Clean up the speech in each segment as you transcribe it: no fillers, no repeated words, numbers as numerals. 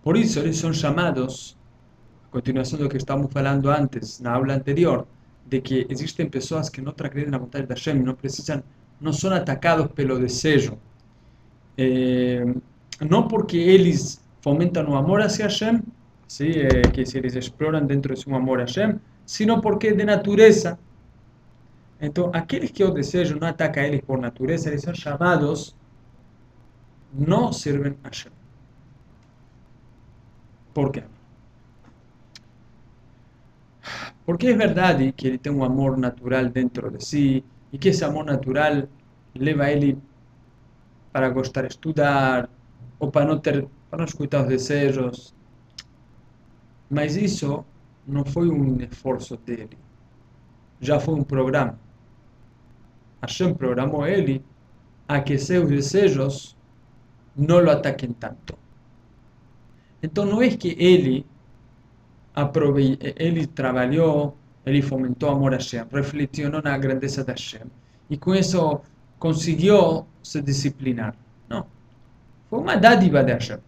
Por isso, eles são chamados, a continuação do que estávamos falando antes, na aula anterior, de que existem pessoas que não acreditam na vontade da Hashem, não precisam, não são atacados pelo desejo. Eh, não porque eles fomentam o amor hacia Hashem, sim, que se eles exploram dentro de seu amor a Hashem, sino porque é de natureza. Então, aqueles que o desejo não atacam eles por natureza, eles são chamados, não servem a Hashem. Por quê? Porque é verdade que ele tem um amor natural dentro de si e que esse amor natural leva ele para gostar de estudar ou para não escutar os desejos. Mas isso não foi um esforço dele, já foi um programa. Hashem programou ele a que seus desejos não o ataquem tanto. Então não é que ele trabalhou, ele fomentou amor a Hashem, refletiu na grandeza da Hashem e com isso conseguiu se disciplinar. Não, foi uma dádiva de Hashem.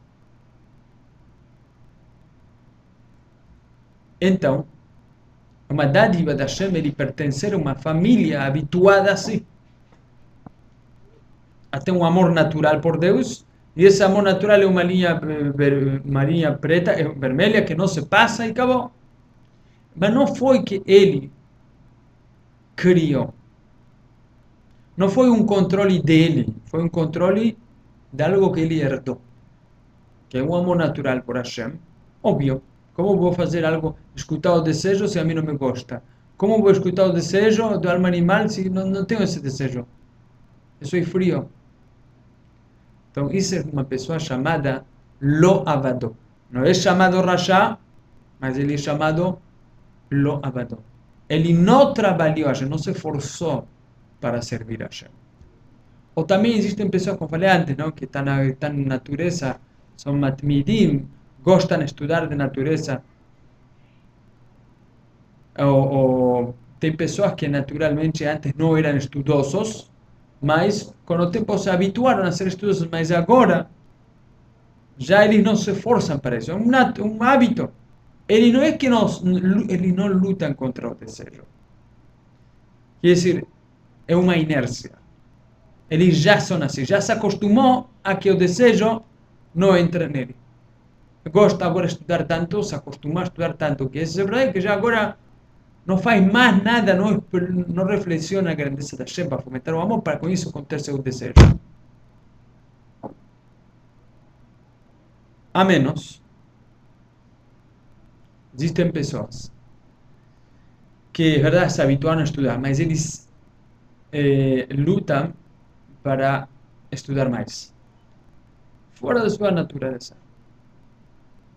Então, uma dádiva de Hashem ele pertencer a uma família habituada assim, a ter um amor natural por Deus, e esse amor natural é uma linha preta, vermelha, que não se passa e acabou. Mas não foi que ele criou. Não foi um controle dele, foi um controle de algo que ele herdou. Que é um amor natural por Hashem. Óbvio. Como vou fazer algo, escutar o desejo se a mim não me gosta? Como vou escutar o desejo do alma animal se não tenho esse desejo? Eu sou frio. Então, isso é uma pessoa chamada Lo Avadó. Não é chamado Rasha, mas ele é chamado Lo Avadó. Ele não trabalhou, não se esforçou para servir a Hashem. Ou também existem pessoas, como falei antes, não? Que estão na natureza, são matmidim, gostam de estudar de natureza. Ou tem pessoas que naturalmente antes não eram estudosos, mas com o tempo se habituaram a ser estudosos, mas agora já eles não se esforçam para isso. É um hábito. Eles não é que eles não lutam contra o desejo. Quer dizer, é uma inércia. Eles já são assim, já se acostumou a que o desejo não entra nele. Gosta agora de estudar tanto, se acostuma a estudar tanto, que isso é verdade que já agora não faz mais nada, não reflexiona a grandeza da Hashem para fomentar o amor, para com isso conter seu desejo. A menos, existem pessoas que, verdade, se habituaram a estudar, mas eles lutam para estudar mais, fora da sua natureza.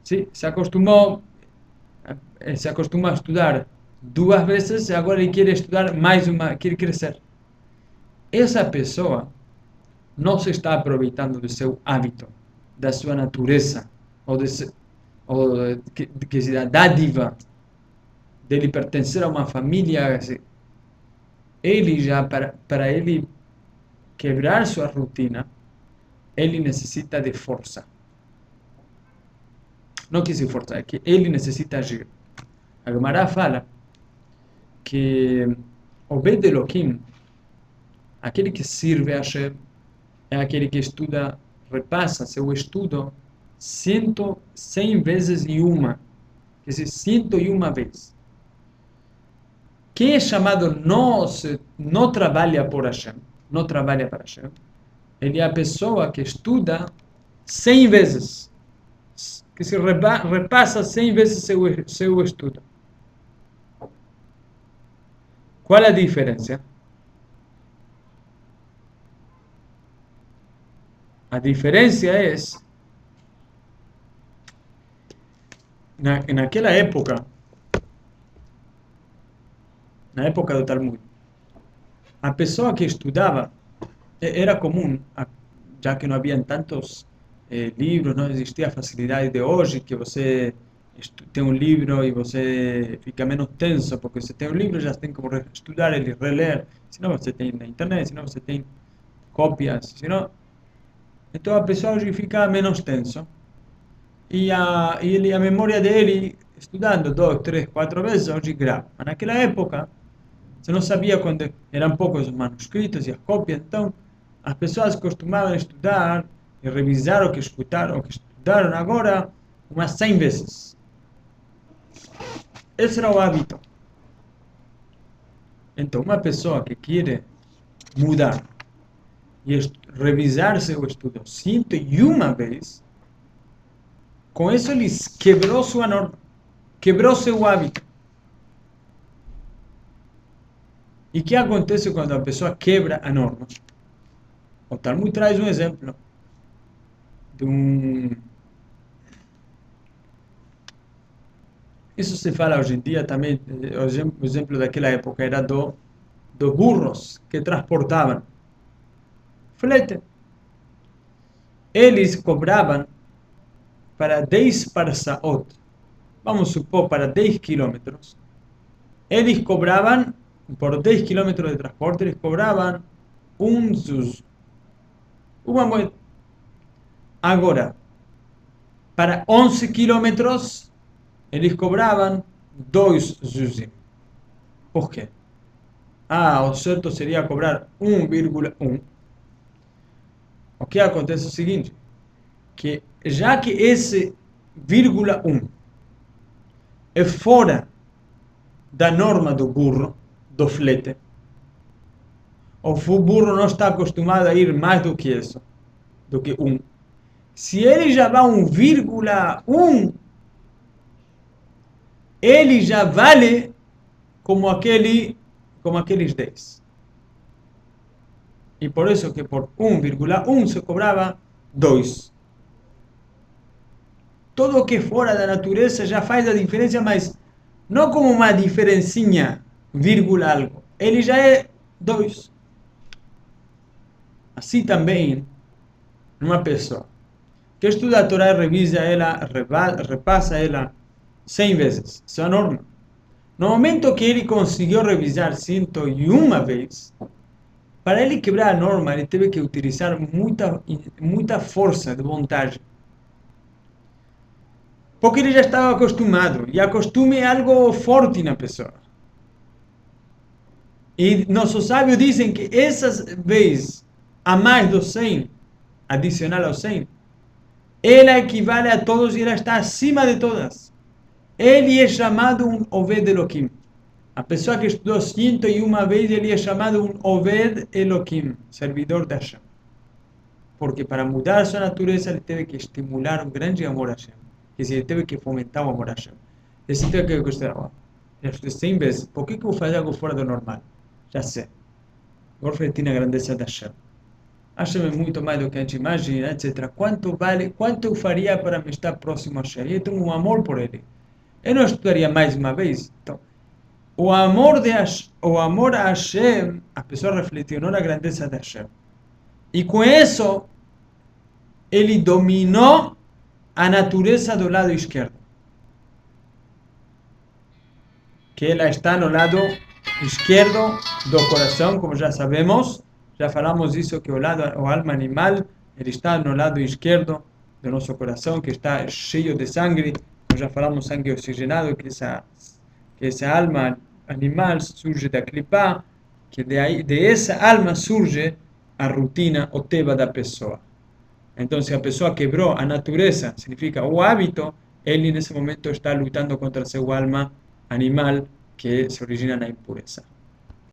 Sim, se acostumou a estudar duas vezes e agora ele quer estudar mais uma, quer crescer. Essa pessoa não se está aproveitando do seu hábito, da sua natureza, ou da dádiva dele pertencer a uma família. Assim. Ele já, para ele quebrar sua rotina, ele necessita de força. Não que se força, é que ele necessita agir. A Gemara fala que o Bet Elohim, aquele que serve a Hashem, é aquele que estuda, repassa seu estudo 100 vezes e uma. Quer dizer, 101 vezes. Quem é chamado não trabalha por Hashem, não trabalha para Hashem, ele é a pessoa que estuda 100 vezes. Que se repassa 100 vezes seu estudo. Qual é a diferença? A diferença é naquela época, na época do Talmud, a pessoa que estudava era comum, já que não havia tantos livros, não existia a facilidade de hoje, que você tem um livro e você fica menos tenso, porque você tem um livro, já tem como estudar ele, reler, senão você tem na internet, senão você tem cópias, senão... Então a pessoa hoje fica menos tenso. a memória dele, estudando 2, 3, 4 vezes, hoje grava. Mas naquela época, você não sabia quando eram poucos os manuscritos e as cópias, então as pessoas costumavam estudar e revisar o que estudaram agora umas 100 vezes. Esse era o hábito. Então, uma pessoa que quer mudar e revisar seu estudo 101 vezes, com isso ele quebrou sua norma, quebrou seu hábito. E o que acontece quando a pessoa quebra a norma? O Talmud traz um exemplo de um... Isso se fala hoje em dia também, o exemplo daquela época era dos burros que transportavam flete. Eles cobravam para 10 parsaot, vamos supor, para 10 quilômetros. Eles cobravam, por 10 quilômetros de transporte, eles cobravam um zuz, uma moeda. Agora, para 11 quilômetros, eles cobravam 2 zuzim. Por quê? O certo seria cobrar 1,1. O que acontece é o seguinte, que já que esse 1,1 é fora da norma do burro, do flete, o burro não está acostumado a ir mais do que isso, do que 1. Se ele já vai 1,1, ele já vale como aqueles 10. E por isso que por 1,1 se cobrava 2. Tudo que fora da natureza já faz a diferença, mas não como uma diferencinha, vírgula algo. Ele já é 2. Assim também, uma pessoa que estuda a Torá, revisa ela, repassa ela 100 vezes. Isso é a norma. No momento que ele conseguiu revisar 101 vezes, para ele quebrar a norma, ele teve que utilizar muita força de vontade. Porque ele já estava acostumado. E a costume é algo forte na pessoa. E nossos sábios dizem que essas vezes, a mais do 100, adicional ao 100, ela equivale a todos e ela está acima de todas. Ele é chamado um Oved Elohim. A pessoa que estudou 101 vezes, ele é chamado um Oved Elohim, servidor de Hashem. Porque para mudar sua natureza, ele teve que estimular um grande amor a Hashem. Quer dizer, ele teve que fomentar o amor a Hashem. Esse teve que gostar. Já estudei 100 vezes. Por que eu vou fazer algo fora do normal? Já sei. Vou refletir na grandeza de Hashem. Hashem é muito mais do que a gente imagina, etc. Quanto eu faria para me estar próximo a Hashem? Eu tenho um amor por ele. Eu não estudaria mais uma vez. Então, o amor a Hashem, a pessoa refletiu na grandeza de Hashem. E com isso, ele dominou a natureza do lado esquerdo. Que ela está no lado esquerdo do coração, como já sabemos. Já falamos disso, que o alma animal, ele está no lado esquerdo do nosso coração, que está cheio de sangue. Nós já falamos sangue oxigenado, que essa alma animal surge da clipá, que de essa alma surge a rotina, o teva da pessoa. Então, se a pessoa quebrou a natureza, significa o hábito, ele nesse momento está lutando contra seu alma animal, que se origina na impureza.